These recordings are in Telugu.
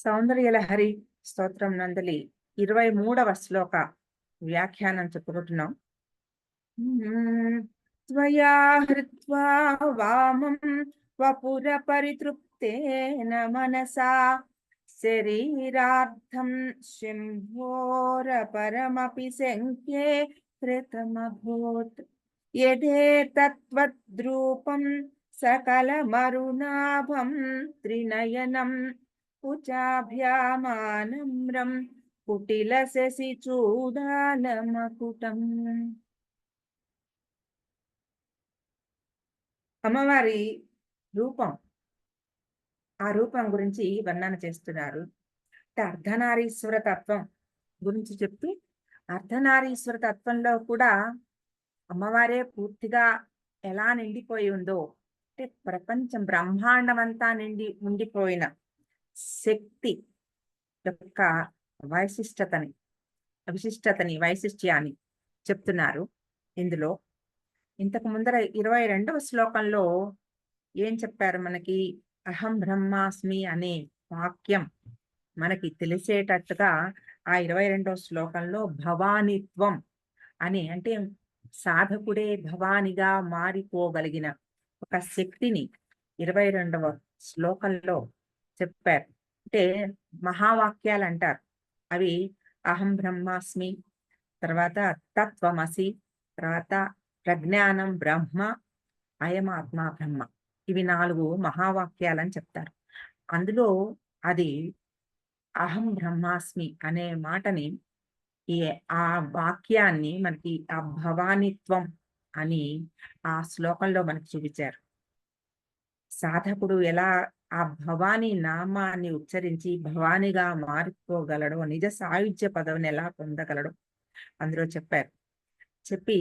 సౌందర్యలహరి స్తోత్రం నందలి 23వ శ్లోక వ్యాఖ్యానం చెప్పుకుంటున్నాం. త్వయా హృత్వా వామం వపుర పరితృప్తేన మనసా శరీరార్థం శంభోర పరమపి శంఖ్యే కృతమభూత్ యదేతత్వద్రూపం సకలమరుణాభం త్రినయనం కుచాభ్యామానమ్రం కుటిల శశి చూడాలమకుటం. అమ్మవారి రూపం, ఆ రూపం గురించి వర్ణన చేస్తున్నారు. అంటే అర్ధనారీశ్వర తత్వం గురించి చెప్తూ, అర్ధనారీశ్వర తత్వంలో కూడా అమ్మవారే పూర్తిగా ఎలా నిండిపోయి ఉందో, అంటే ప్రపంచం బ్రహ్మాండం అంతా ఉండిపోయిన శక్తి యొక్క వైశిష్ట్యాన్ని చెప్తున్నారు ఇందులో. ఇంతకు ముందర 22వ శ్లోకంలో ఏం చెప్పారు మనకి? అహం బ్రహ్మాస్మి అనే వాక్యం మనకి తెలిసేటట్టుగా ఆ 22వ శ్లోకంలో భవానిత్వం అని, అంటే సాధకుడే భవానిగా మారిపోగలిగిన ఒక శక్తిని 22వ శ్లోకంలో చెప్పారు. అంటే మహావాక్యాలు అంటారు అవి. అహం బ్రహ్మాస్మి, తర్వాత తత్వమసి, తర్వాత ప్రజ్ఞానం బ్రహ్మ, అయమాత్మ బ్రహ్మ. ఇవి 4 మహావాక్యాలని చెప్తారు. అందులో అది అహం బ్రహ్మాస్మి అనే మాటని, ఆ వాక్యాన్ని మనకి ఆ భవానిత్వం అని ఆ శ్లోకంలో మనకి చూపించారు. సాధకుడు ఎలా ఆ భవానీ నామాన్ని ఉచ్చరించి భవానిగా మారిపోగలడు, నిజ సాయుధ్య పదవిని ఎలా పొందగలడు అందులో చెప్పారు. చెప్పి,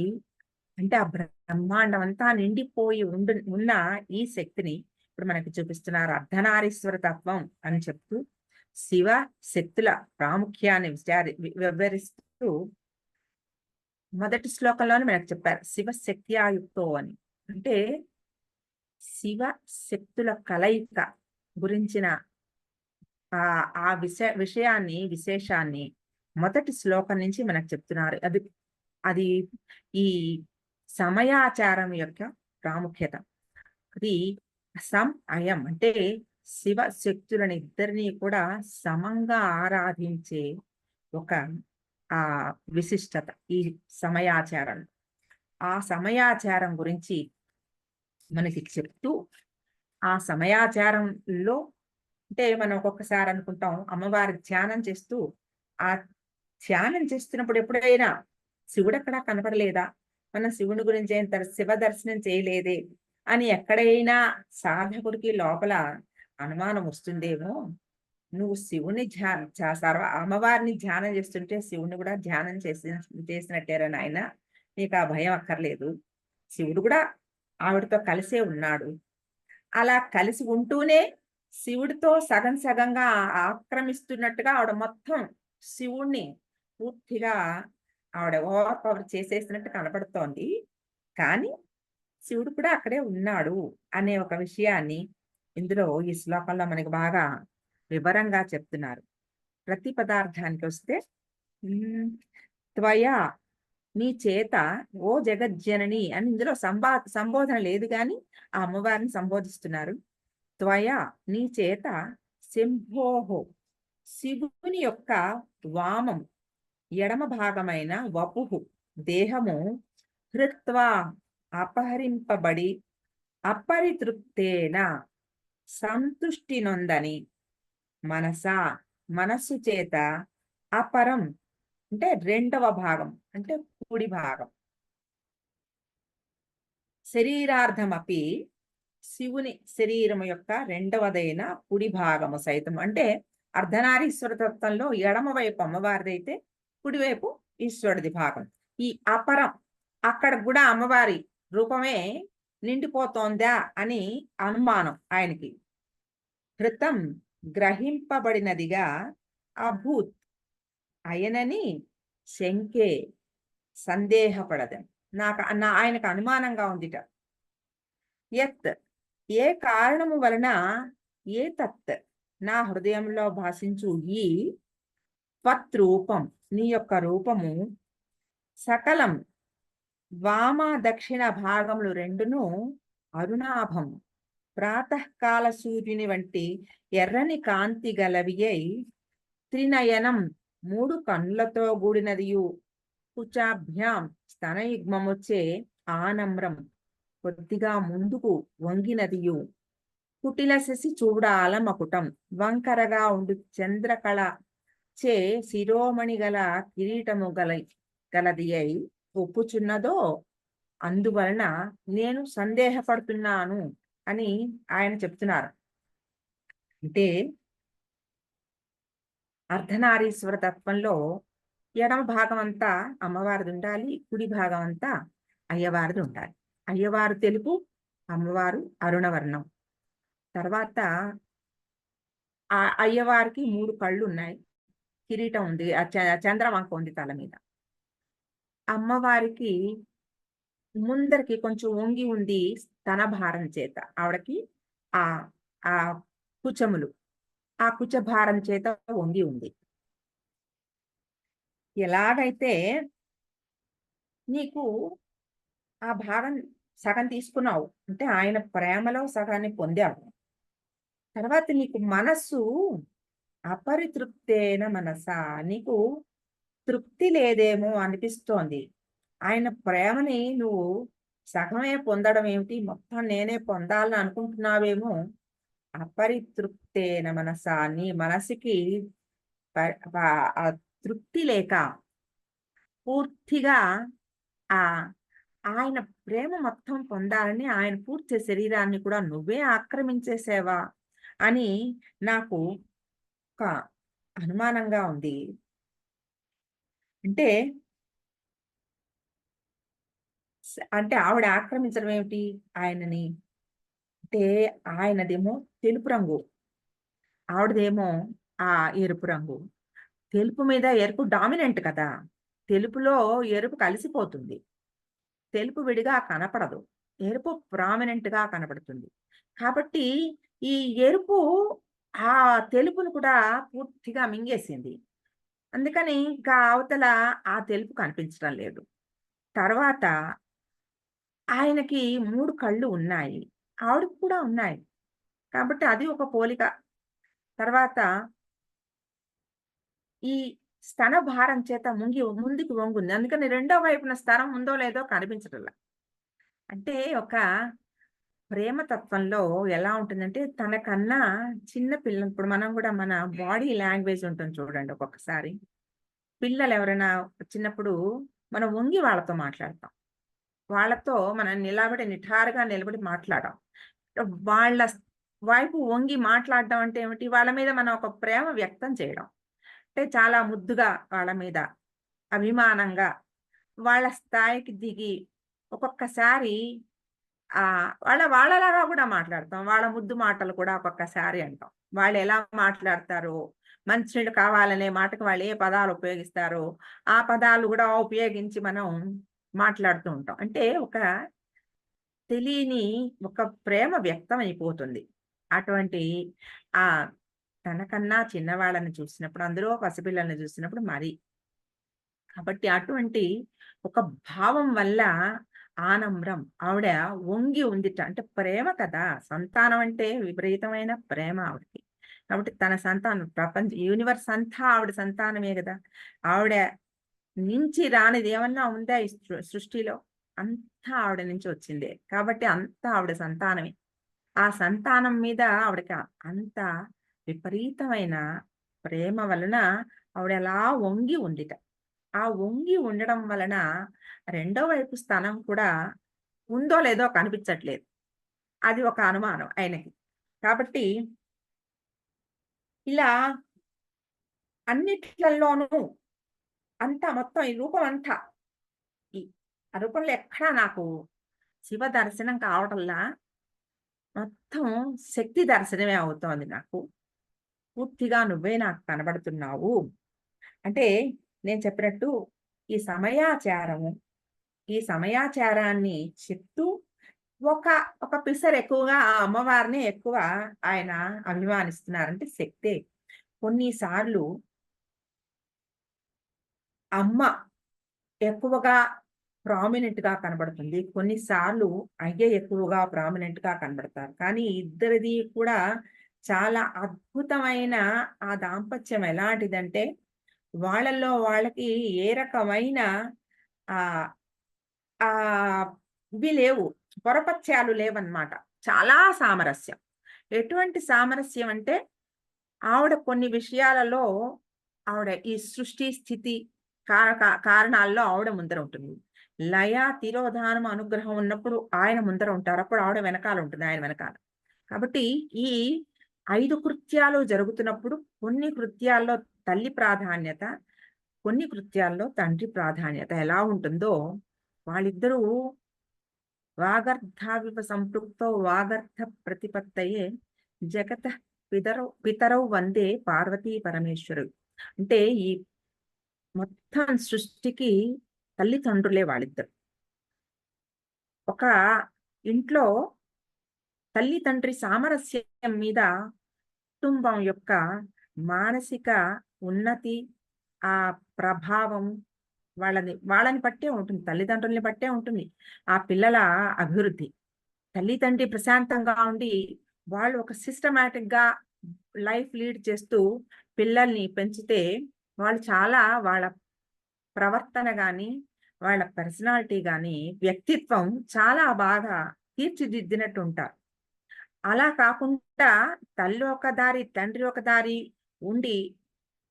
అంటే ఆ బ్రహ్మాండం అంతా నిండిపోయి ఉన్న ఈ శక్తిని ఇప్పుడు మనకి చూపిస్తున్నారు. అర్ధనారీశ్వర తత్వం అని చెప్తూ శివ శక్తుల ప్రాముఖ్యాన్ని వివరిస్తూ మొదటి శ్లోకంలోనే మనకు చెప్పారు శివ శక్త్యాయుక్తో అని. అంటే శివ శక్తుల కలయిక గురించిన ఆ విశేషాన్ని మొదటి శ్లోకం నుంచి మనకు చెప్తున్నారు. అది ఈ సమయాచారం యొక్క ప్రాముఖ్యత. అది అయం అంటే శివ శక్తులని ఇద్దరిని కూడా సమంగా ఆరాధించే ఒక ఆ విశిష్టత ఈ సమయాచారం. ఆ సమయాచారం గురించి మనకి చెప్తూ, ఆ సమయాచారంలో అంటే మనం ఒక్కొక్కసారి అనుకుంటాం అమ్మవారి ధ్యానం చేస్తూ, ఆ ధ్యానం చేస్తున్నప్పుడు ఎప్పుడైనా శివుడు ఎక్కడా కనపడలేదా, మనం శివుని గురించి శివ దర్శనం చేయలేదే అని ఎక్కడైనా సాధకుడికి లోపల అనుమానం వస్తుందేమో. నువ్వు శివుని అమ్మవారిని ధ్యానం చేస్తుంటే శివుని కూడా ధ్యానం చేసినట్టేరా నాయన, నీకు ఆ భయం అక్కర్లేదు. శివుడు కూడా ఆవిడతో కలిసే ఉన్నాడు. అలా కలిసి ఉంటూనే శివుడితో సగం సగంగా ఆక్రమిస్తున్నట్టుగా ఆవిడ మొత్తం శివుణ్ణి పూర్తిగా ఆవిడ ఓవర్ పవర్ చేసేసినట్టు కనపడుతోంది. కానీ శివుడు కూడా అక్కడే ఉన్నాడు అనే ఒక విషయాన్ని ఇందులో ఈ శ్లోకంలో మనకి బాగా వివరంగా చెప్తున్నారు. ప్రతి పదార్థానికి వస్తే త్వయా నీ చేత ఓ జగజ్జనని అని ఇందులో సంబోధన లేదు, కానీ ఆ అమ్మవారిని సంబోధిస్తున్నారు. త్వయా నీ చేత శంభోహో శివుని యొక్క వామం ఎడమ భాగమైన వపుహు దేహము హృత్వా అపహరింపబడి అపరితృప్తేన సంతుష్టి నొందని మనసా మనస్సు చేత అపరం అంటే రెండవ భాగం అంటే కుడి భాగం శరీరార్థమపి శివుని శరీరము యొక్క రెండవదైన కుడి భాగము సైతం, అంటే అర్ధనారీశ్వర తత్వంలో ఎడమ వైపు అమ్మవారిదైతే కుడివైపు ఈశ్వరుడిది భాగం. ఈ అపరం అక్కడ కూడా అమ్మవారి రూపమే నిండిపోతోందా అని అనుమానం ఆయనకి. కృతం గ్రహింపబడినదిగా అభూత్ అయనని శంకే సందేహపడదని ఆయనకు అనుమానంగా ఉందిట. యత్ ఏ కారణము వలన ఏ తత్ నా హృదయంలో భాషించు ఈ త్వత్రూపం, నీ యొక్క రూపము సకలం వామ దక్షిణ భాగములు రెండును అరుణాభం, ప్రాతకాల సూర్యుని వంటి ఎర్రని కాంతి గలవి అయి త్రినయనం, మూడు కన్నులతో కూడినదియు కుచాభ్యాం స్తనయుగ్మముచే ఆనమ్రం, కొద్దిగా ముందుకు వంగినదియు కుటిల శశి చూడాల మకుటం, వంకరగా ఉండు చంద్రకళ చే శిరోమణి గల కిరీటము గలది అయి ఒప్పుచున్నదో, అందువలన నేను సందేహపడుతున్నాను అని ఆయన చెప్తున్నారు. అంటే అర్ధనారీశ్వర తత్వంలో ఎడమ భాగం అంతా అమ్మవారిది ఉండాలి, కుడి భాగం అంతా అయ్యవారిది ఉండాలి. అయ్యవారు తెలుపు, అమ్మవారు అరుణవర్ణం. తర్వాత ఆ అయ్యవారికి 3 కళ్ళు ఉన్నాయి, కిరీటం ఉంది, చంద్రవంక ఉంది తల మీద. అమ్మవారికి ముందరికి కొంచెం వంగి ఉంది స్తన భారం చేత, ఆవిడకి ఆ ఆ కుచములు, ఆ కుచ భారం చేత వంగి ఉంది. ఎలాగైతే నీకు ఆ భాగం సగం తీసుకున్నావు అంటే ఆయన ప్రేమలో సగాన్ని పొందావు. తర్వాత నీకు మనస్సు అపరితృప్తేన మనసా, నీకు తృప్తి లేదేమో అనిపిస్తోంది. ఆయన ప్రేమని నువ్వు సగమే పొందడం ఏమిటి, మొత్తం నేనే పొందాలని అనుకుంటున్నావేమో. అపరితృప్తేన మనసా, నీ మనసుకి ఆ తృప్తి లేక పూర్తిగా ఆ ఆయన ప్రేమ మొత్తం పొందాలని ఆయన పూర్తి శరీరాన్ని కూడా నువ్వే ఆక్రమించేసేవా అని నాకు ఒక అనుమానంగా ఉంది. అంటే అంటే ఆవిడ ఆక్రమించడం ఏమిటి ఆయనని? అంటే ఆయనదేమో తెలుపు రంగు, ఆవిడదేమో ఎరుపు రంగు. తెలుపు మీద ఎరుపు డామినెంట్ కదా! తెలుపులో ఎరుపు కలిసిపోతుంది. తెలుపు విడిగా కనపడదు. ఎరుపు ప్రామినెంట్‌గా కనపడుతుంది. కాబట్టి ఈ ఎరుపు ఆ తెలుపును కూడా పూర్తిగా మింగేసింది. అందుకని ఇంకా అవతల ఆ తెలుపు కనిపించడం లేదు. తర్వాత ఆయనకి 3 కళ్ళు ఉన్నాయి, ఆవిడకి కూడా ఉన్నాయి. కాబట్టి అది ఒక పోలిక. తర్వాత ఈ స్తన భారం చేత ముందుకు వంగుంది. అందుకని రెండో వైపున స్తనం ఉందో లేదో కనిపించటంలా. అంటే ఒక ప్రేమ తత్వంలో ఎలా ఉంటుందంటే తనకన్నా చిన్న పిల్లలు, ఇప్పుడు మనం కూడా మన బాడీ లాంగ్వేజ్ ఉంటుంది చూడండి ఒక్కొక్కసారి. పిల్లలు ఎవరైనా చిన్నప్పుడు మనం వంగి వాళ్ళతో మాట్లాడతాం. వాళ్ళతో మనం నిటారుగా నిలబడి మాట్లాడం. వాళ్ళ వైపు వంగి మాట్లాడడం అంటే ఏమిటి? వాళ్ళ మీద మనం ఒక ప్రేమ వ్యక్తం చేయడం. అంటే చాలా ముద్దుగా వాళ్ళ మీద అభిమానంగా వాళ్ళ స్థాయికి దిగి ఒక్కొక్కసారి వాళ్ళలాగా కూడా మాట్లాడతాం. వాళ్ళ ముద్దు మాటలు కూడా ఒక్కొక్కసారి అంటాం. వాళ్ళెలా మాట్లాడతారో, మంచినీళ్ళు కావాలనే మాటకి వాళ్ళు ఏ పదాలు ఉపయోగిస్తారో, ఆ పదాలు కూడా ఉపయోగించి మనం మాట్లాడుతూ ఉంటాం. అంటే ఒక తెలియని ఒక ప్రేమ వ్యక్తం అయిపోతుంది. అటువంటి ఆహ్, తనకన్నా చిన్నవాళ్ళని చూసినప్పుడు, అందులో పసిపిల్లల్ని చూసినప్పుడు మరి. కాబట్టి అటువంటి ఒక భావం వల్ల ఆనమ్రం, ఆవిడ వంగి ఉందిట. అంటే ప్రేమ కదా! సంతానం అంటే విపరీతమైన ప్రేమ ఆవిడకి. కాబట్టి తన సంతానం యూనివర్స్ అంతా ఆవిడ సంతానమే గదా! ఆవిడ నుంచి రానిది ఏమన్నా ఉందా ఈ సృష్టిలో? అంతా ఆవిడ నుంచి వచ్చిందే. కాబట్టి అంతా ఆవిడ సంతానమే. ఆ సంతానం మీద ఆవిడకి అంత విపరీతమైన ప్రేమ వలన ఆవిడలా వంగి ఉందిట. ఆ వంగి ఉండడం వలన రెండో వైపు స్థానం కూడా ఉందో లేదో కనిపించట్లేదు. అది ఒక అనుమానం ఆయనకి. కాబట్టి ఇలా అన్నిట్లల్లోనూ అంతా మొత్తం ఈ రూపం అంతా, ఈ ఆ రూపంలో ఎక్కడా నాకు శివ దర్శనం కావటంలా, మొత్తం శక్తి దర్శనమే అవుతోంది నాకు. పూర్తిగా నువ్వే నాకు కనబడుతున్నావు. అంటే నేను చెప్పినట్టు ఈ సమయాచారము, ఈ సమయాచారాన్ని చెప్తూ ఒక ఒక పిసరు ఎక్కువగా ఆ అమ్మవారిని ఎక్కువ ఆయన అభిమానిస్తున్నారంటే శక్తే. కొన్ని సార్లు అమ్మ ఎక్కువగా ప్రామినెంట్‌గా కనబడుతుంది. కొన్నిసార్లు అయ్య ఎక్కువగా ప్రామినెంట్‌గా కనబడతారు. కానీ ఇద్దరిది కూడా చాలా అద్భుతమైన ఆ దాంపత్యం ఎలాంటిదంటే, వాళ్ళలో వాళ్ళకి ఏ రకమైన ఆహ్, ఆహ్, ఇవి లేవు. పొరపత్యాలు లేవన్నమాట. చాలా సామరస్యం. ఎటువంటి సామరస్యం అంటే, ఆవిడ కొన్ని విషయాలలో ఆవిడ ఈ సృష్టి, స్థితి కారణాల్లో ఆవిడ ముందర ఉంటుంది. లయ, తిరోధానం, అనుగ్రహం ఉన్నప్పుడు ఆయన ముందర ఉంటారు. అప్పుడు ఆవిడ వెనకాల ఉంటుంది. ఆయన వెనకాల. కాబట్టి ఈ 5 కృత్యాలు జరుగుతున్నప్పుడు కొన్ని కృత్యాల్లో తల్లి ప్రాధాన్యత, కొన్ని కృత్యాల్లో తండ్రి ప్రాధాన్యత ఎలా ఉంటుందో వాళ్ళిద్దరూ వాగర్ధావివ సంపృక్తో వాగర్ధ ప్రతిపత్తయే జగతః పితరౌ వందే పార్వతీ పరమేశ్వరు. అంటే ఈ మొత్తం సృష్టికి తల్లిదండ్రులే వాళ్ళిద్దరు. ఒక ఇంట్లో తల్లి తండ్రి సామరస్యం మీద కుటుంబం యొక్క మానసిక ఉన్నతి, ఆ ప్రభావం వాళ్ళని బట్టే ఉంటుంది. తల్లిదండ్రులని బట్టే ఉంటుంది. ఆ పిల్లల అభివృద్ధి. తల్లి తండ్రి ప్రశాంతంగా ఉండి, వాళ్ళు ఒక సిస్టమాటిక్‌గా లైఫ్ లీడ్ చేస్తూ పిల్లల్ని పెంచితే, వాళ్ళు చాలా వాళ్ళ ప్రవర్తన గాని, వాళ్ళ పర్సనాలిటీ గాని, వ్యక్తిత్వం చాలా బాగా తీర్చిదిద్దినట్టుంటారు. అలా కాకుండా తల్లి ఒక దారి, తండ్రి ఒక దారి ఉండి,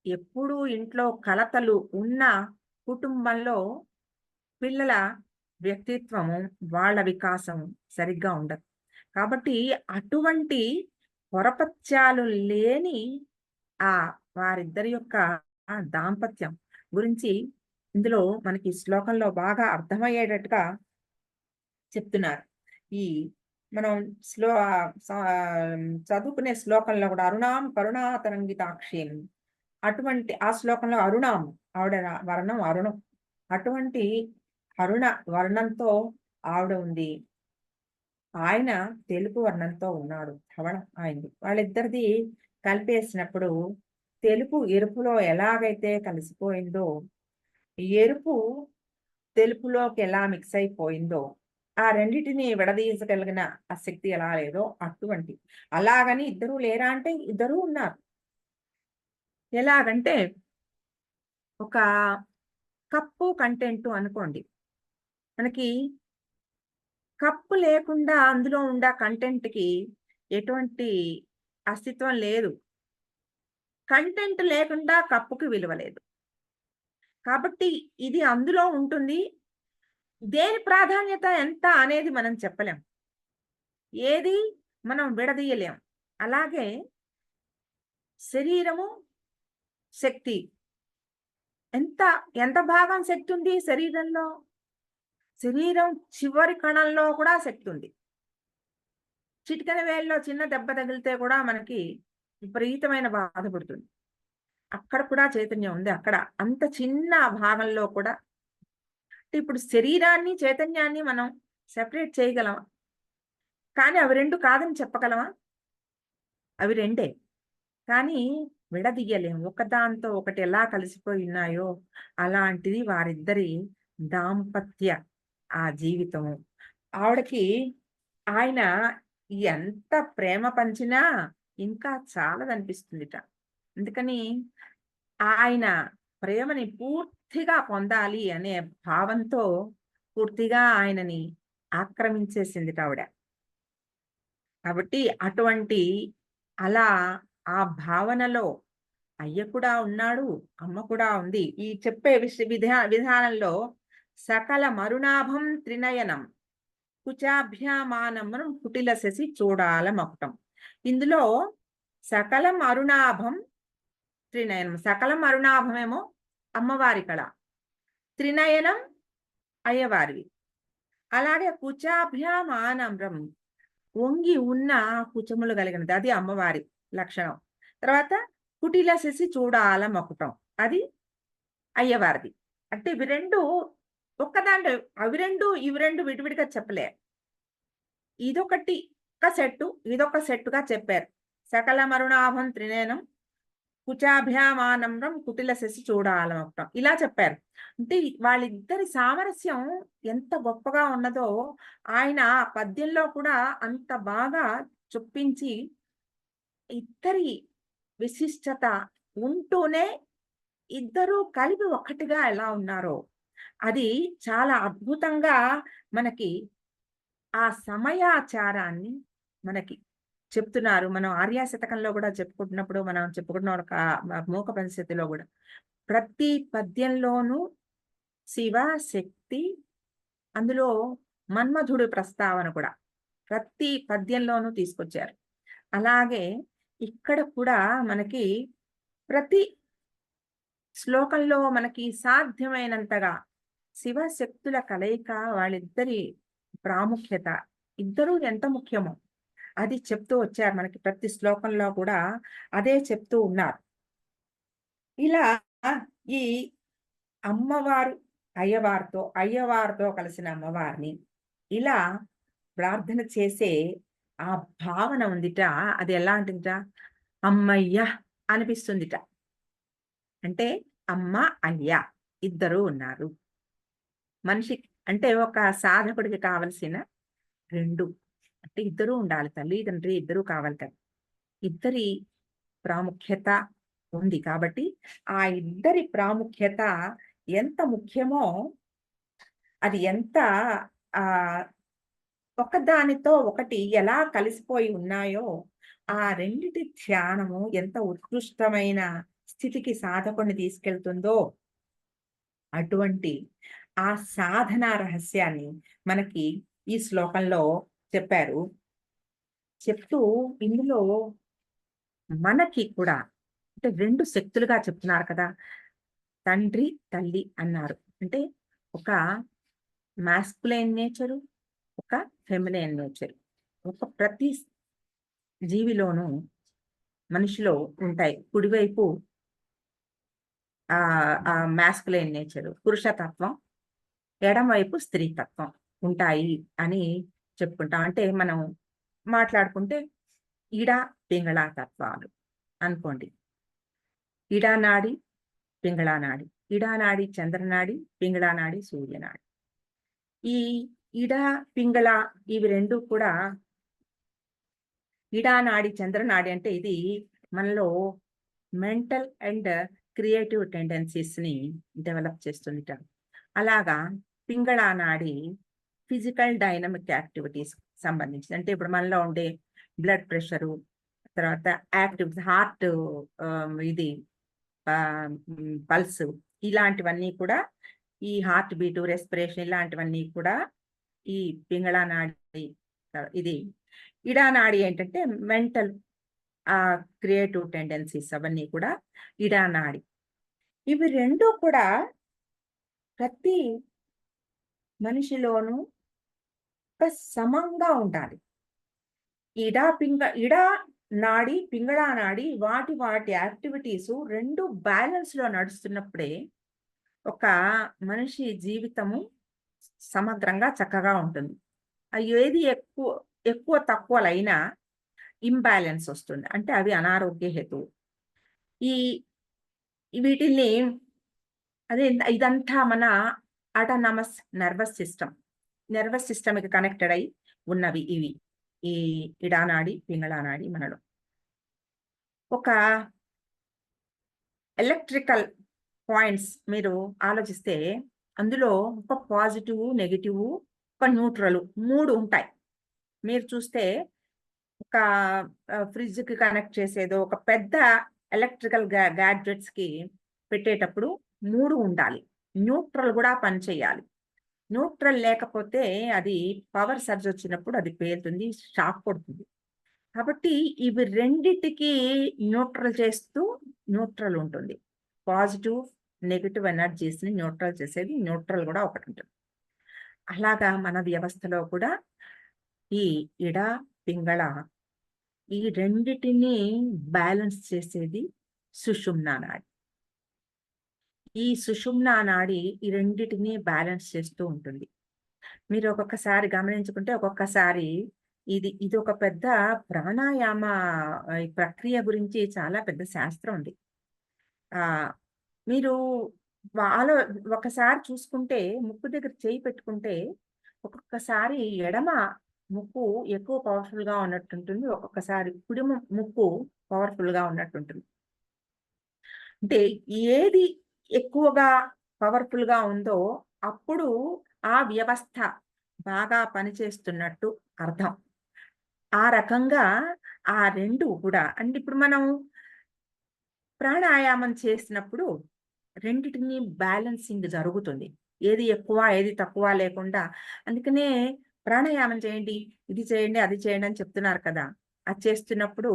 ఎప్పుడూ ఇంట్లో కలతలు ఉన్న కుటుంబంలో పిల్లల వ్యక్తిత్వము, వాళ్ళ వికాసం సరిగ్గా ఉండదు. కాబట్టి అటువంటి పొరపత్యాలు లేని ఆ వారిద్దరి యొక్క దాంపత్యం గురించి ఇందులో మనకి శ్లోకంలో బాగా అర్థమయ్యేటట్టుగా చెప్తున్నారు. ఈ మనం చదువుకునే శ్లోకంలో కూడా అరుణాం కరుణాతరంగితాక్షిం అటువంటి ఆ శ్లోకంలో అరుణాం ఆవిడ వర్ణం అరుణం. అటువంటి అరుణ వర్ణంతో ఆవిడ ఉంది. ఆయన తెలుపు వర్ణంతో ఉన్నాడు. ధవళం ఆయనది. వాళ్ళిద్దరిది కలిపేసినప్పుడు తెలుపు ఎరుపులో ఎలాగైతే కలిసిపోయిందో, ఎరుపు తెలుపులోకి ఎలా మిక్స్ అయిపోయిందో, ఆ రెండిటిని విడదీయగలిగిన ఆ శక్తి ఎలా లేదో అటువంటి. అలాగని ఇద్దరూ లేరా అంటే ఇద్దరూ ఉన్నారు. ఎలాగంటే ఒక కప్పు కంటెంటు అనుకోండి. మనకి కప్పు లేకుండా అందులో ఉండే కంటెంట్‌కి ఎటువంటి అస్తిత్వం లేదు. కంటెంట్ లేకుండా కప్పుకి విలువ లేదు. కాబట్టి ఇది అందులో ఉంటుంది. దేని ప్రాధాన్యత ఎంత అనేది మనం చెప్పలేం. ఏది మనం విడదీయలేం. అలాగే శరీరము, శక్తి ఎంత ఎంత భాగం శక్తి ఉంది శరీరంలో? శరీరం చివరి కణంలో కూడా శక్తి ఉంది. చిటికెన వేలులో చిన్న దెబ్బ తగిలితే కూడా మనకి విపరీతమైన బాధ పుడుతుంది. అక్కడ కూడా చైతన్యం ఉంది. అక్కడ అంత చిన్న భాగంలో కూడా ఇప్పుడు శరీరాన్ని, చైతన్యాన్ని మనం సెపరేట్ చేయగలమా? కానీ అవి 2 కాదని చెప్పగలమా? అవి రెండే. కానీ విడదీయలేం. ఒకదాంతో ఒకటి ఎలా కలిసిపోయి ఉన్నాయో, అలాంటిది వారిద్దరి దాంపత్య ఆ జీవితము. ఆవిడకి ఆయన ఎంత ప్రేమ పంచినా ఇంకా చాలదనిపిస్తుందిట. అందుకని ఆయన ప్రేమని పూర్తిగా పొందాలి అనే భావంతో పూర్తిగా ఆయనని ఆక్రమించేసిందిట ఆవిడ. కాబట్టి అటువంటి అలా ఆ భావనలో అయ్య కూడా ఉన్నాడు, అమ్మ కూడా ఉంది. ఈ చెప్పే విధానంలో సకల మరునాభం త్రినయనం కుచాభ్యామానమును కుటిల శశి చూడాల మకుటం. ఇందులో సకలం అరుణాభం త్రినయనం. సకలం అరుణాభమేమో అమ్మవారి కళ. త్రినయనం అయ్యవారివి. అలాగే కుచాభ్యామానమ్రం వంగి ఉన్న కుచములు కలిగినది. అది అమ్మవారి లక్షణం. తర్వాత కుటిల శశి చూడాల మకుటం. అది అయ్యవారిది. అంటే ఇవి 2 ఒక్కదాంట్లో అవి 2, ఇవి 2 విడివిడిగా చెప్పలే. ఇదొకటి ఒక సెట్టు, ఇదొక సెట్టుగా చెప్పారు. సకల మరుణాభం త్రినేనం కుచాభ్యామానమ్రం కుటిల శశి చూడాలమొక్తం ఇలా చెప్పారు. అంటే వాళ్ళిద్దరి సామరస్యం ఎంత గొప్పగా ఉన్నదో ఆయన పద్యంలో కూడా అంత బాగా చొప్పించి ఇద్దరి విశిష్టత ఉంటూనే ఇద్దరూ కలిపి ఒక్కటిగా ఎలా ఉన్నారో అది చాలా అద్భుతంగా మనకి ఆ సమయాచారాన్ని మనకి చెప్తున్నారు. మనం ఆర్యా శతకంలో గూడా చెప్పుకుంటున్నప్పుడు మనం చెప్పుకుంటున్న ఒక మూక పరిస్థితిలో గూడా. ప్రతి పద్యంలోనూ శివ, శక్తి అందులో మన్మధుడి ప్రస్తావన కూడా. ప్రతి పద్యంలోనూ తీసుకొచ్చారు. అలాగే ఇక్కడ కూడా మనకి ప్రతి శ్లోకంలో మనకి సాధ్యమైనంతగా శివశక్తుల కలయిక వాళ్ళిద్దరి ప్రాముఖ్యత, ఇద్దరూ ఎంత ముఖ్యమో అది చెప్తూ వచ్చారు. మనకి ప్రతి శ్లోకంలో కూడా అదే చెప్తూ ఉన్నారు. ఇలా ఈ అమ్మవారు అయ్యవారితో కలిసిన అమ్మవారిని ఇలా ప్రార్థన చేసే ఆ భావన ఉందిట. అది ఎలాంటిదిట? అమ్మయ్య అనిపిస్తుందిట. అంటే అమ్మ, అయ్య ఇద్దరూ ఉన్నారు. మనిషికి అంటే ఒక సాధకుడికి కావలసిన 2 అంటే ఇద్దరూ ఉండాలి. తల్లి, తండ్రి ఇద్దరూ కావాలి కదా! ఇద్దరి ప్రాముఖ్యత ఉంది కాబట్టి, ఆ ఇద్దరి ప్రాముఖ్యత ఎంత ముఖ్యమో, అది ఎంత ఆహ్, ఒకదానితో ఒకటి ఎలా కలిసిపోయి ఉన్నాయో, ఆ రెండిటి ధ్యానము ఎంత ఉత్కృష్టమైన స్థితికి సాధకుడిని తీసుకెళ్తుందో, అటువంటి ఆ సాధనా రహస్యాన్ని మనకి ఈ శ్లోకంలో చెప్పారు. చెప్తూ ఇందులో మనకి కూడా అంటే 2 శక్తులుగా చెప్తున్నారు కదా! తండ్రి, తల్లి అన్నారు. అంటే ఒక మాస్కులైన్ నేచరు, ఒక ఫెమినైన్ నేచర్. ఒక ప్రతి జీవిలోనూ మనిషిలో ఉంటాయి. కుడివైపు ఆ మాస్కులైన్ నేచరు పురుషతత్వం, ఎడమవైపు స్త్రీతత్వం ఉంటాయి అని చెప్పుకుంటాం. అంటే మనం మాట్లాడుకుంటే ఇడ, పింగళ తత్వాలు అనుకోండి. ఇడానాడి, పింగళానాడి. ఇడానాడి చంద్రనాడి, పింగళానాడి సూర్యనాడి. ఈ ఇడ, పింగళ ఇవి 2 కూడా ఇడానాడి, చంద్రనాడి అంటే ఇది మనలో మెంటల్ అండ్ క్రియేటివ్ టెండెన్సీస్‌ని డెవలప్ చేస్తుందిట. అలాగా పింగళ నాడి ఫిజికల్ డైనమిక్ యాక్టివిటీస్ సంబంధించింది. అంటే ఇప్పుడు మనలో ఉండే బ్లడ్ ప్రెషరు, తర్వాత యాక్టివ్ హార్ట్ ఇది పల్స్ ఇలాంటివన్నీ కూడా ఈ హార్ట్ బీటు, రెస్పిరేషన్ ఇలాంటివన్నీ కూడా ఈ పింగళ నాడి ఇది. ఇడా నాడి ఏంటంటే మెంటల్ క్రియేటివ్ టెండెన్సీస్ అవన్నీ కూడా ఇడా నాడి. ఇవి 2 కూడా ప్రతి మనిషిలోనూ ఒక సమంగా ఉండాలి. ఇడా నాడి, పింగళ నాడి వాటి యాక్టివిటీసు 2 బ్యాలెన్స్‌లో నడుస్తున్నప్పుడే ఒక మనిషి జీవితము సమగ్రంగా చక్కగా ఉంటుంది. ఏది ఎక్కువ తక్కువలైనా ఇంబాలెన్స్ వస్తుంది. అంటే అవి అనారోగ్య హేతువు. ఈ వీటిల్ని అదే ఇదంతా మన ఆటోనామస్ నర్వస్ సిస్టమ్‌కి కనెక్టెడ్ అయ్యి ఉన్నవి ఇవి. ఈ ఇడానాడి, పింగళానాడి మనలో. ఒక ఎలక్ట్రికల్ పాయింట్స్ మీరు ఆలోచిస్తే అందులో ఒక పాజిటివ్, నెగెటివ్, ఒక న్యూట్రల్ 3 ఉంటాయి. మీరు చూస్తే ఒక ఫ్రిడ్జ్‌కి కనెక్ట్ చేసేదో ఒక పెద్ద ఎలక్ట్రికల్ గ్యాడ్జెట్స్‌కి పెట్టేటప్పుడు 3 ఉండాలి. న్యూట్రల్ గూడా పనిచేయాలి. న్యూట్రల్ లేకపోతే అది పవర్ సర్జ్ వచ్చినప్పుడు అది పేలుతుంది. షాక్ కొడుతుంది. కాబట్టి ఇవి రెండిటికి న్యూట్రల్ ఉంటుంది. పాజిటివ్, నెగెటివ్ ఎనర్జీస్‌ని న్యూట్రల్ చేసేది న్యూట్రల్ గూడా ఒకటుంటుంది. అలాగా మన వ్యవస్థలో కూడా ఈ ఇడ, పింగళ ఈ రెండిటిని బ్యాలెన్స్ చేసేది సుషుమ్నా నాడి. ఈ సుషుమ్నా నాడి ఈ రెండిటిని బ్యాలెన్స్ చేస్తూ ఉంటుంది. మీరు ఒక్కొక్కసారి గమనించుకుంటే ఒక్కొక్కసారి ఇది ఒక పెద్ద ప్రాణాయామ ఈ ప్రక్రియ గురించి చాలా పెద్ద శాస్త్రం ఉంది. ఆహ్, మీరు ఆలో ఒకసారి చూసుకుంటే ముక్కు దగ్గర చేయి పెట్టుకుంటే, ఒక్కొక్కసారి ఎడమ ముక్కు ఎక్కువ పవర్‌ఫుల్‌గా ఉన్నట్టుంటుంది. ఒక్కొక్కసారి కుడి ముక్కు పవర్‌ఫుల్‌గా ఉన్నట్టుంటుంది. అంటే ఏది ఎక్కువగా పవర్‌ఫుల్‌గా ఉందో, అప్పుడు ఆ వ్యవస్థ బాగా పనిచేస్తున్నట్టు అర్థం. ఆ రకంగా ఆ 2 కూడా అంటే ఇప్పుడు మనం ప్రాణాయామం చేసినప్పుడు రెండిటిని బ్యాలెన్సింగ్ జరుగుతుంది. ఏది ఎక్కువ, ఏది తక్కువ లేకుండా అందుకనే ప్రాణాయామం చేయండి, ఇది చేయండి, అది చేయండి అని చెప్తున్నారు కదా! అది చేస్తున్నప్పుడు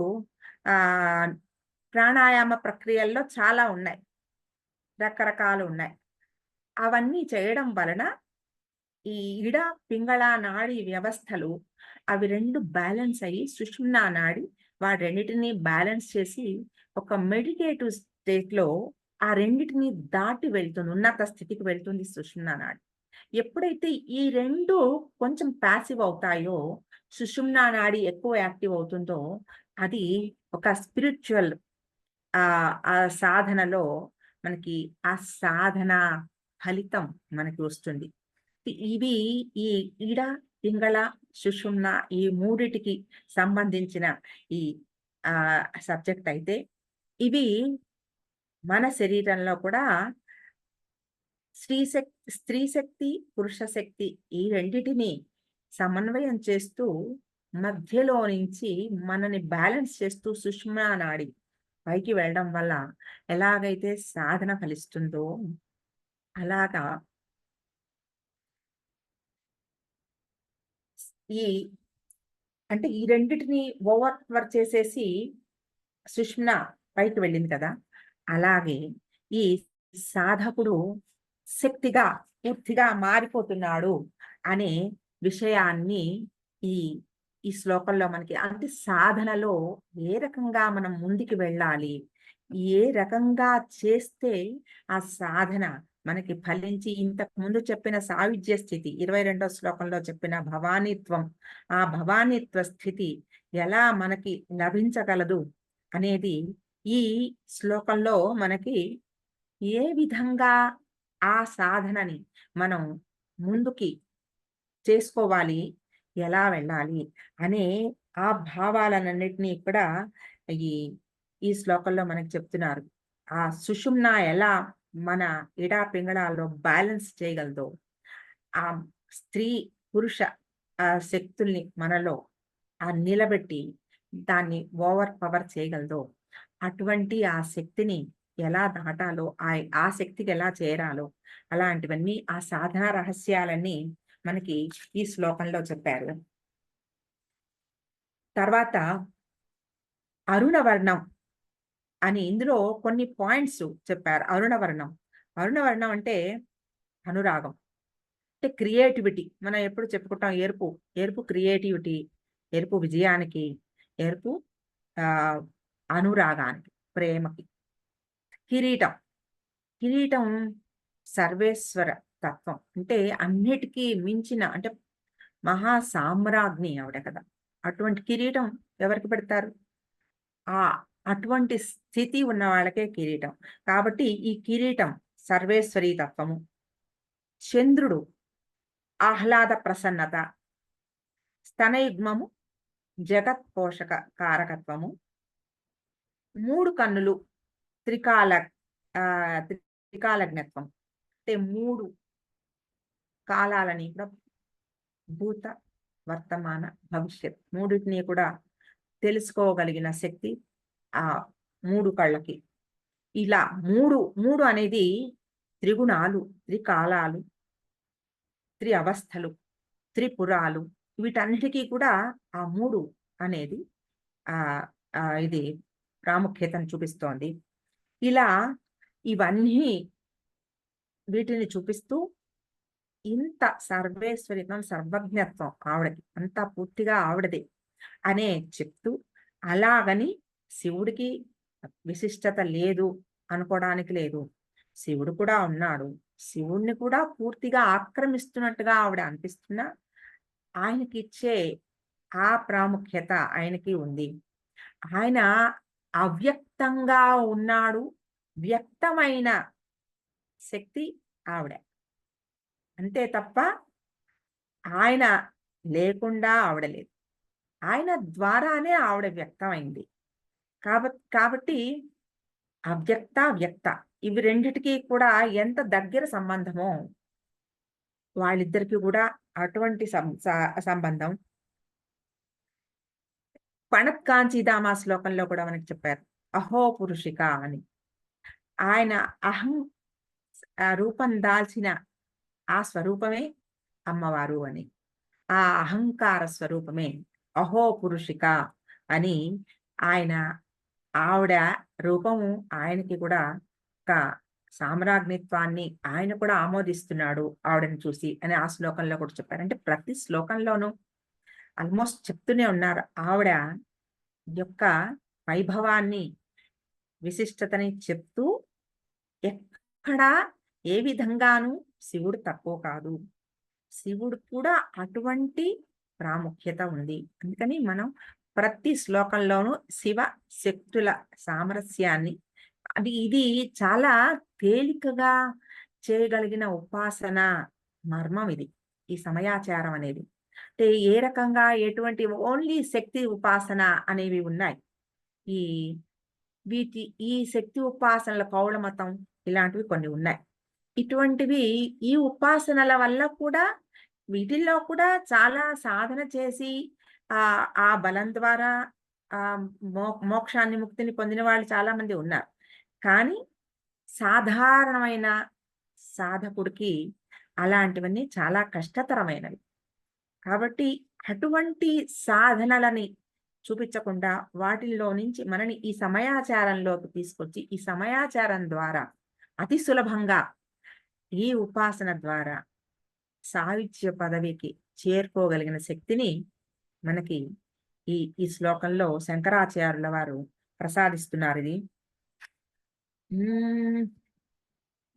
ఆహ్, ప్రాణాయామ ప్రక్రియల్లో చాలా ఉన్నాయి. రకరకాలున్నాయి. అవన్నీ చేయడం వలన ఈ ఇడ, పింగళ నాడీ వ్యవస్థలు అవి 2 బ్యాలెన్స్ అయ్యి సుషుమ్నా నాడి వాటి రెండిటిని బ్యాలెన్స్ చేసి ఒక మెడిటేటివ్ స్టేట్‌లో ఆ రెండిటిని దాటి వెళ్తుంది. ఉన్నత స్థితికి వెళ్తుంది సుషుమ్నా నాడి. ఎప్పుడైతే ఈ 2 కొంచెం పాసివ్ అవుతాయో, సుషుమ్నా నాడి ఎక్కువ యాక్టివ్ అవుతుందో, అది ఒక స్పిరిచ్యువల్ ఆ సాధనలో మనకి ఆ సాధన ఫలితం మనకి వస్తుంది. ఇవి ఈ ఈడ, పింగళ, సుషుమ్న ఈ మూడిటికి సంబంధించిన ఈ సబ్జెక్ట్ అయితే, ఇవి మన శరీరంలో కూడా స్త్రీ శక్తి, పురుష శక్తి ఈ రెండిటిని సమన్వయం చేస్తూ మధ్యలో నుంచి మనని బ్యాలెన్స్ చేస్తూ సుషుమ్నా నాడి పైకి వెళ్ళడం వల్ల ఎలాగైతే సాధన ఫలిస్తుందో అలాగా ఈ అంటే ఈ రెండిటిని ఓవర్ పవర్ చేసేసి సుషుమ్న పైకి వెళ్ళింది కదా! అలాగే ఈ సాధకుడు శక్తిగా పూర్తిగా మారిపోతున్నాడు అనే విషయాన్ని ఈ ఈ శ్లోకంలో మనకి అంటే సాధనలో ఏ రకంగా మనం ముందుకు వెళ్ళాలి? ఏ రకంగా చేస్తే ఆ సాధన మనకి ఫలించి ఇంతకు ముందు చెప్పిన సాయుజ్య స్థితి 22వ శ్లోకంలో చెప్పిన భవానీత్వం, ఆ భవానీత్వ స్థితి ఎలా మనకి లభించగలదు అనేది ఈ శ్లోకంలో మనకి ఏ విధంగా ఆ సాధనని మనం ముందుకి చేసుకోవాలి, ఎలా వెళ్ళాలి అనే ఆ భావాలనన్నిటిని కూడా ఈ ఈ శ్లోకంలో మనకు చెప్తున్నారు. ఆ సుషుమ్న ఎలా మన ఇడా పింగళాల్లో బ్యాలెన్స్ చేయగలదో, ఆ స్త్రీ, పురుష శక్తుల్ని మనలో నిలబెట్టి దాన్ని ఓవర్ పవర్ చేయగలదో, అటువంటి ఆ శక్తిని ఎలా దాటాలో, ఆ శక్తికి ఎలా చేరాలో, అలాంటివన్నీ ఆ సాధనా రహస్యాలన్నీ మనకి ఈ శ్లోకంలో చెప్పారు. తర్వాత అరుణవర్ణం అని ఇందులో కొన్ని పాయింట్స్ చెప్పారు. అరుణవర్ణం. అరుణవర్ణం అంటే అనురాగం. అంటే క్రియేటివిటీ. మనం ఎప్పుడు చెప్పుకుంటాం ఎరుపు. ఎరుపు క్రియేటివిటీ, ఎరుపు విజయానికి, ఎరుపు ఆహ్, అనురాగానికి, ప్రేమకి. కిరీటం. కిరీటం సర్వేశ్వర తత్వం. అంటే అన్నిటికి మించిన అంటే మహా సామ్రాజ్ఞి ఆవిడ కదా! అటువంటి కిరీటం ఎవరికి పెడతారు? ఆ అటువంటి స్థితి ఉన్న వాళ్ళకే కిరీటం. కాబట్టి ఈ కిరీటం సర్వేశ్వరీ తత్వము. చంద్రుడు ఆహ్లాద ప్రసన్నత, స్తనయుగ్మము జగత్ పోషక కారకత్వము, 3 కన్నులు త్రికాల త్రికాలజ్ఞత్వం. అంటే 3 కాలాలని కూడా భూత, వర్తమాన, భవిష్యత్ మూడిటిని కూడా తెలుసుకోగలిగిన శక్తి ఆ 3 కళ్ళకి. ఇలా 3 అనేది త్రిగుణాలు, త్రికాలాలు, అవస్థలు, త్రిపురాలు వీటన్నిటికీ కూడా ఆ 3 అనేది ఆహ్, ఇది ప్రాముఖ్యతను చూపిస్తోంది. ఇలా ఇవన్నీ వీటిని చూపిస్తూ ఇంత సర్వేశ్వరితం, సర్వజ్ఞత్వం ఆవిడకి. అంతా పూర్తిగా ఆవిడదే అనే చెప్తూ, అలాగని శివుడికి విశిష్టత లేదు అనుకోడానికి లేదు. శివుడు కూడా ఉన్నాడు. శివుడిని కూడా పూర్తిగా ఆక్రమిస్తున్నట్టుగా ఆవిడ అనిపిస్తున్నా, ఆయనకిచ్చే ఆ ప్రాముఖ్యత ఆయనకి ఉంది. ఆయన అవ్యక్తంగా ఉన్నాడు. వ్యక్తమైన శక్తి ఆవిడ. అంతే తప్ప ఆయన లేకుండా ఆవిడ లేదు. ఆయన ద్వారానే ఆవిడ వ్యక్తమైంది. కాబట్టి అవ్యక్త, వ్యక్త ఇవి రెండిటికి కూడా ఎంత దగ్గర సంబంధమో వాళ్ళిద్దరికీ గూడా అటువంటి సంబంధం. పణత్కాంచీదామా శ్లోకంలో కూడా మనకి చెప్పారు. అహో పురుషిక అని. ఆయన రూపం దాల్చిన ఆ స్వరూపమే అమ్మవారు అని. ఆ అహంకార స్వరూపమే అహో పురుషిక అని ఆయన ఆవిడ రూపము ఆయనకి కూడా ఒక సామ్రాజ్ఞిత్వాన్ని ఆయన కూడా ఆమోదిస్తున్నాడు ఆవిడని చూసి అని ఆ శ్లోకంలో కూడా చెప్పారు. అంటే ప్రతి శ్లోకంలోనూ ఆల్మోస్ట్ చెప్తూనే ఉన్నారు. ఆవిడ యొక్క వైభవాన్ని, విశిష్టతని చెప్తూ ఎక్కడా ఏ విధంగానూ శివుడు తక్కువ కాదు. శివుడు కూడా అటువంటి ప్రాముఖ్యత ఉంది. అందుకని మనం ప్రతి శ్లోకంలోనూ శివ శక్తుల సామరస్యాన్ని ఇది చాలా తేలికగా చేయగలిగిన ఉపాసన మర్మం ఇది. ఈ సమయాచారం అనేది. అంటే ఏ రకంగా ఎటువంటి ఓన్లీ శక్తి ఉపాసన అనేవి ఉన్నాయి. ఈ ఈ శక్తి ఉపాసనల కౌల మతం ఇలాంటివి కొన్ని ఉన్నాయి. ఇటువంటివి ఈ ఉపాసనల వల్ల కూడా వీటిల్లో కూడా చాలా సాధన చేసి ఆ బలం ద్వారా మోక్షాన్ని, ముక్తిని పొందిన వాళ్ళు చాలా మంది ఉన్నారు. కానీ సాధారణమైన సాధకుడికి అలాంటివన్నీ చాలా కష్టతరమైనవి. కాబట్టి అటువంటి సాధనలని చూపించకుండా వాటిల్లో నుంచి మనని ఈ సమయాచారంలోకి తీసుకొచ్చి, ఈ సమయాచారం ద్వారా అతి సులభంగా ఈ ఉపాసన ద్వారా సాహిత్య పదవికి చేరుకోగలిగిన శక్తిని మనకి ఈ శ్లోకంలో శంకరాచార్యుల వారు ప్రసాదిస్తున్నారు. ఇది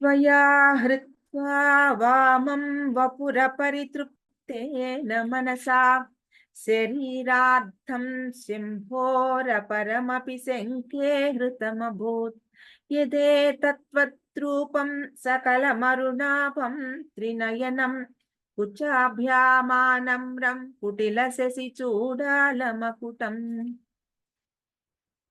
త్వయా హృత్వా వామం వపుర పరితృప్తేన మనసా శరీరార్థం శంభోర పరమపి శంకే హృతమభూత్ యదేతత్వద్రూపం సకలమరుణాభం త్రినయనం కుచాభ్యామానమ్రం కుటిల శశి చూడాలమకుటం